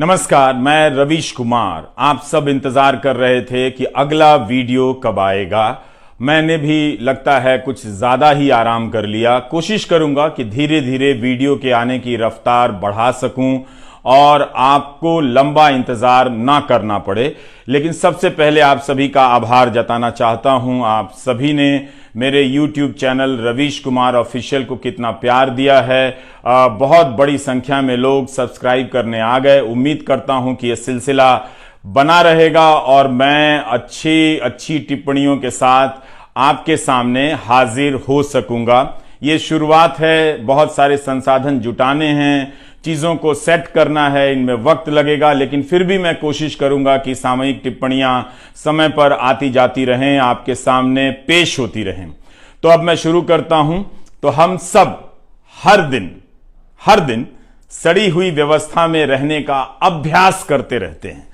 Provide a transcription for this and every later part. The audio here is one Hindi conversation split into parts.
नमस्कार, मैं रवीश कुमार। आप सब इंतजार कर रहे थे कि अगला वीडियो कब आएगा। मैंने भी लगता है कुछ ज्यादा ही आराम कर लिया। कोशिश करूंगा कि धीरे धीरे वीडियो के आने की रफ्तार बढ़ा सकूं और आपको लंबा इंतजार ना करना पड़े। लेकिन सबसे पहले आप सभी का आभार जताना चाहता हूं। आप सभी ने मेरे YouTube channel Ravish Kumar official को कितना प्यार दिया है। बहुत बड़ी संख्या में लोग सब्सक्राइब करने आ गए। उम्मीद करता हूं कि यह सिलसिला बना रहेगा और मैं अच्छी टिप्पणियों के साथ आपके सामने हाजिर हो सकूंगा। ये शुरुआत है, बहुत सारे संसाधन जुटाने हैं, चीजों को सेट करना है, इनमें वक्त लगेगा, लेकिन फिर भी मैं कोशिश करूंगा कि सामयिक टिप्पणियां समय पर आती जाती रहें, आपके सामने पेश होती रहें। तो अब मैं शुरू करता हूं। तो हम सब हर दिन सड़ी हुई व्यवस्था में रहने का अभ्यास करते रहते हैं।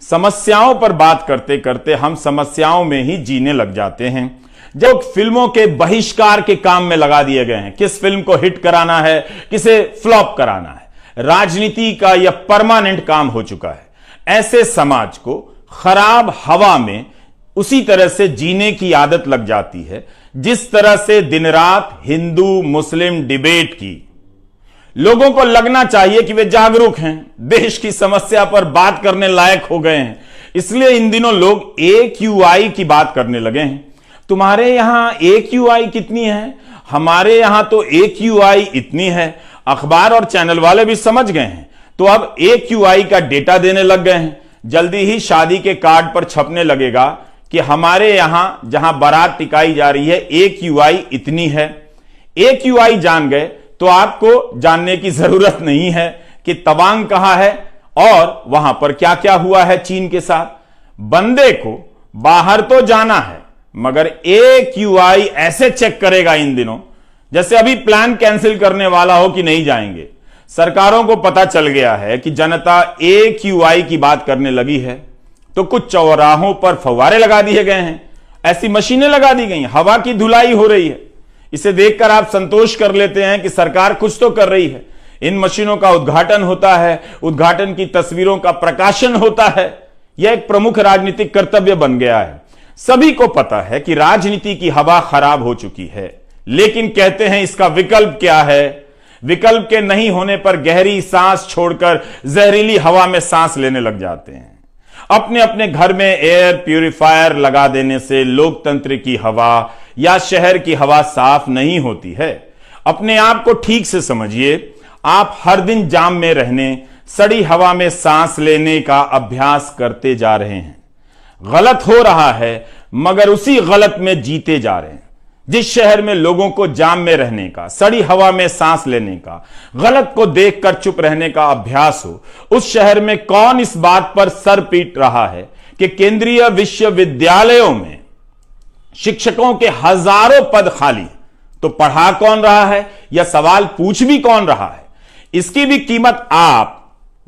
समस्याओं पर बात करते करते हम समस्याओं में ही जीने लग जाते हैं। जब फिल्मों के बहिष्कार के काम में लगा दिए गए हैं, किस फिल्म को हिट कराना है, किसे फ्लॉप कराना है, राजनीति का यह परमानेंट काम हो चुका है। ऐसे समाज को खराब हवा में उसी तरह से जीने की आदत लग जाती है जिस तरह से दिन रात हिंदू मुस्लिम डिबेट की लोगों को लगना चाहिए कि वे जागरूक हैं, देश की समस्या पर बात करने लायक हो गए हैं। इसलिए इन दिनों लोग AQI की बात करने लगे हैं। तुम्हारे यहां AQI कितनी है? हमारे यहां तो AQI इतनी है। अखबार और चैनल वाले भी समझ गए हैं, तो अब AQI का डेटा देने लग गए हैं। जल्दी ही शादी के कार्ड पर छपने लगेगा कि हमारे यहां जहां बारात टिकाई जा रही है AQI इतनी है। AQI जान गए तो आपको जानने की जरूरत नहीं है कि तवांग कहां है और वहां पर क्या क्या हुआ है चीन के साथ। बंदे को बाहर तो जाना है, मगर AQI ऐसे चेक करेगा इन दिनों जैसे अभी प्लान कैंसिल करने वाला हो कि नहीं जाएंगे। सरकारों को पता चल गया है कि जनता AQI की बात करने लगी है, तो कुछ चौराहों पर फव्वारे लगा दिए गए हैं, ऐसी मशीनें लगा दी गई, हवा की धुलाई हो रही है। इसे देखकर आप संतोष कर लेते हैं कि सरकार कुछ तो कर रही है। इन मशीनों का उद्घाटन होता है, उद्घाटन की तस्वीरों का प्रकाशन होता है। यह एक प्रमुख राजनीतिक कर्तव्य बन गया है। सभी को पता है कि राजनीति की हवा खराब हो चुकी है, लेकिन कहते हैं इसका विकल्प क्या है? विकल्प के नहीं होने पर गहरी सांस छोड़कर जहरीली हवा में सांस लेने लग जाते हैं। अपने अपने घर में एयर प्यूरिफायर लगा देने से लोकतंत्र की हवा या शहर की हवा साफ नहीं होती है। अपने आप को ठीक से समझिए। आप हर दिन जाम में रहने, सड़ी हवा में सांस लेने का अभ्यास करते जा रहे हैं। गलत हो रहा है, मगर उसी गलत में जीते जा रहे हैं। जिस शहर में लोगों को जाम में रहने का, सड़ी हवा में सांस लेने का, गलत को देखकर चुप रहने का अभ्यास हो, उस शहर में कौन इस बात पर सर पीट रहा है कि केंद्रीय विश्वविद्यालयों में शिक्षकों के हजारों पद खाली, तो पढ़ा कौन रहा है या सवाल पूछ भी कौन रहा है? इसकी भी कीमत आप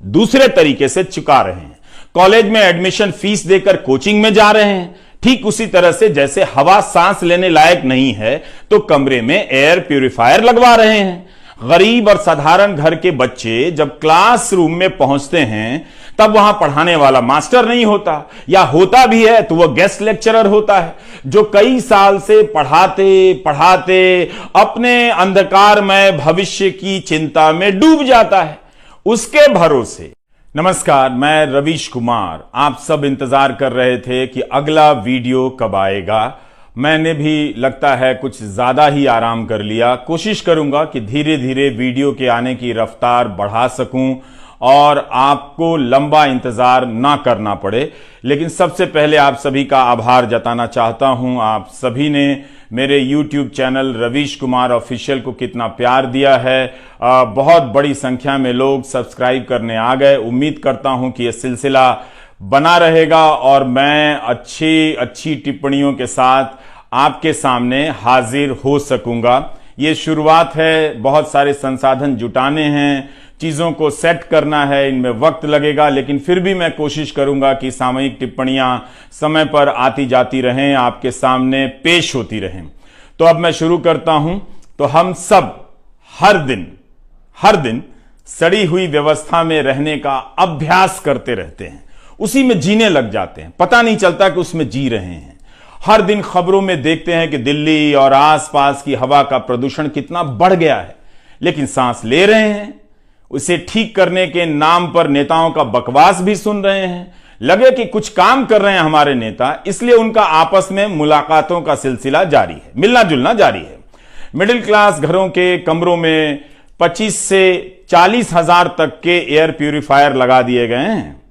दूसरे तरीके से चुका रहे हैं। कॉलेज में एडमिशन फीस देकर कोचिंग में जा रहे हैं, ठीक उसी तरह से जैसे हवा सांस लेने लायक नहीं है तो कमरे में एयर प्यूरिफायर लगवा रहे हैं। गरीब और साधारण घर के बच्चे जब क्लासरूम में पहुंचते हैं तब वहां पढ़ाने वाला मास्टर नहीं होता, या होता भी है तो वह गेस्ट लेक्चरर होता है, जो कई साल से पढ़ाते पढ़ाते अपने अंधकारमय भविष्य की चिंता में डूब जाता है। उसके भरोसे नमस्कार, मैं रवीश कुमार। आप सब इंतजार कर रहे थे कि अगला वीडियो कब आएगा। मैंने भी लगता है कुछ ज्यादा ही आराम कर लिया। कोशिश करूंगा कि धीरे धीरे वीडियो के आने की रफ्तार बढ़ा सकूं और आपको लंबा इंतजार ना करना पड़े। लेकिन सबसे पहले आप सभी का आभार जताना चाहता हूं। आप सभी ने मेरे YouTube channel Ravish Kumar official को कितना प्यार दिया है। बहुत बड़ी संख्या में लोग सब्सक्राइब करने आ गए। उम्मीद करता हूं कि यह सिलसिला बना रहेगा और मैं अच्छी टिप्पणियों के साथ आपके सामने हाजिर हो सकूंगा। ये शुरुआत है, बहुत सारे संसाधन जुटाने हैं, चीजों को सेट करना है, इनमें वक्त लगेगा, लेकिन फिर भी मैं कोशिश करूंगा कि सामयिक टिप्पणियां समय पर आती जाती रहें, आपके सामने पेश होती रहें। तो अब मैं शुरू करता हूं। तो हम सब हर दिन सड़ी हुई व्यवस्था में रहने का अभ्यास करते रहते हैं, उसी में जीने लग जाते हैं, पता नहीं चलता कि उसमें जी रहे हैं। हर दिन खबरों में देखते हैं कि दिल्ली और आसपास की हवा का प्रदूषण कितना बढ़ गया है, लेकिन सांस ले रहे हैं। उसे ठीक करने के नाम पर नेताओं का बकवास भी सुन रहे हैं। लगे कि कुछ काम कर रहे हैं हमारे नेता, इसलिए उनका आपस में मुलाकातों का सिलसिला जारी है, मिलना जुलना जारी है। मिडिल क्लास घरों के कमरों में 25 से 40 हजार तक के एयर प्यूरिफायर लगा दिए गए हैं।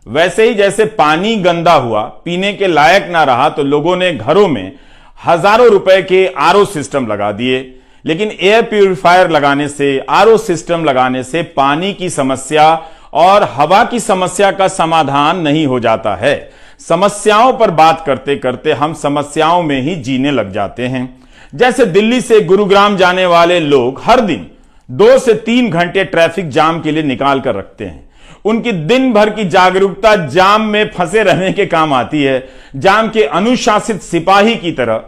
वैसे ही जैसे पानी गंदा हुआ, पीने के लायक ना रहा, तो लोगों ने घरों में हजारों रुपए के आरओ सिस्टम लगा दिए। लेकिन एयर प्यूरिफायर लगाने से, आरओ सिस्टम लगाने से पानी की समस्या और हवा की समस्या का समाधान नहीं हो जाता है। समस्याओं पर बात करते करते हम समस्याओं में ही जीने लग जाते हैं। जैसे दिल्ली से गुरुग्राम जाने वाले लोग हर दिन 2 से 3 घंटे ट्रैफिक जाम के लिए निकाल कर रखते हैं। उनकी दिन भर की जागरूकता जाम में फंसे रहने के काम आती है। जाम के अनुशासित सिपाही की तरह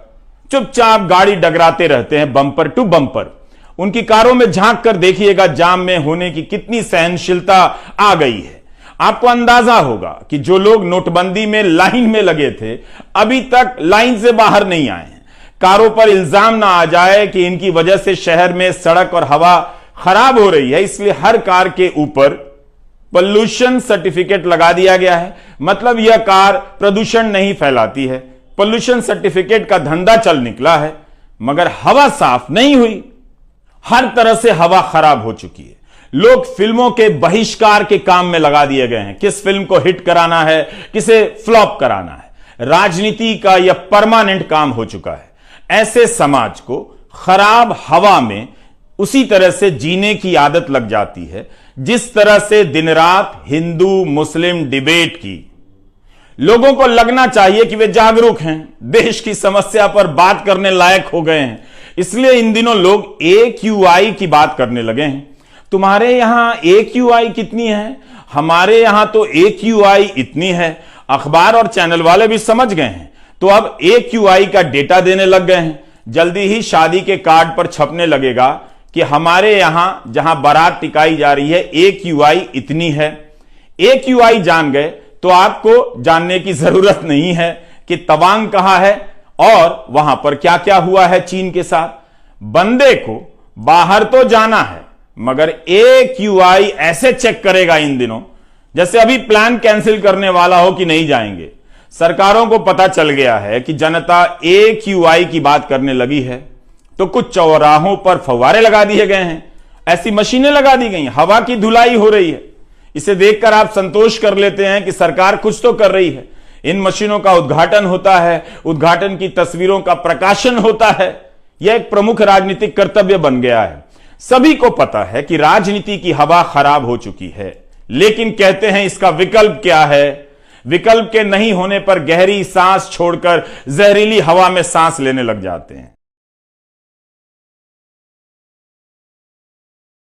चुपचाप गाड़ी डगराते रहते हैं, बम्पर टू बम्पर। उनकी कारों में झांक कर देखिएगा जाम में होने की कितनी सहनशीलता आ गई है। आपको अंदाजा होगा कि जो लोग नोटबंदी में लाइन में लगे थे, अभी तक लाइन से बाहर नहीं आए हैं। कारों पर इल्जाम ना आ जाए कि इनकी वजह से शहर में सड़क और हवा खराब हो रही है, इसलिए हर कार के ऊपर पोल्यूशन सर्टिफिकेट लगा दिया गया है। मतलब यह कार प्रदूषण नहीं फैलाती है। पोल्यूशन सर्टिफिकेट का धंधा चल निकला है, मगर हवा साफ नहीं हुई। हर तरह से हवा खराब हो चुकी है। लोग फिल्मों के बहिष्कार के काम में लगा दिए गए हैं। किस फिल्म को हिट कराना है, किसे फ्लॉप कराना है। राजनीति का यह परमानेंट काम हो चुका है। ऐसे समाज को खराब हवा में उसी तरह से जीने की आदत लग जाती है जिस तरह से दिन रात हिंदू मुस्लिम डिबेट की। लोगों को लगना चाहिए कि वे जागरूक हैं, देश की समस्या पर बात करने लायक हो गए हैं, इसलिए इन दिनों लोग AQI की बात करने लगे हैं। तुम्हारे यहां AQI कितनी है? हमारे यहां तो AQI इतनी है। अखबार और चैनल वाले भी समझ गए हैं, तो अब AQI का डेटा देने लग गए हैं। जल्दी ही शादी के कार्ड पर छपने लगेगा कि हमारे यहां जहां बारात टिकाई जा रही है AQI इतनी है। AQI जान गए तो आपको जानने की जरूरत नहीं है कि तवांग कहां है और वहां पर क्या क्या हुआ है चीन के साथ। बंदे को बाहर तो जाना है, मगर AQI ऐसे चेक करेगा इन दिनों जैसे अभी प्लान कैंसिल करने वाला हो कि नहीं जाएंगे। सरकारों को पता चल गया है कि जनता AQI की बात करने लगी है, तो कुछ चौराहों पर फव्वारे लगा दिए गए हैं, ऐसी मशीनें लगा दी गई, हवा की धुलाई हो रही है। इसे देखकर आप संतोष कर लेते हैं कि सरकार कुछ तो कर रही है। इन मशीनों का उद्घाटन होता है, उद्घाटन की तस्वीरों का प्रकाशन होता है। यह एक प्रमुख राजनीतिक कर्तव्य बन गया है। सभी को पता है कि राजनीति की हवा खराब हो चुकी है, लेकिन कहते हैं इसका विकल्प क्या है। विकल्प के नहीं होने पर गहरी सांस छोड़कर जहरीली हवा में सांस लेने लग जाते हैं।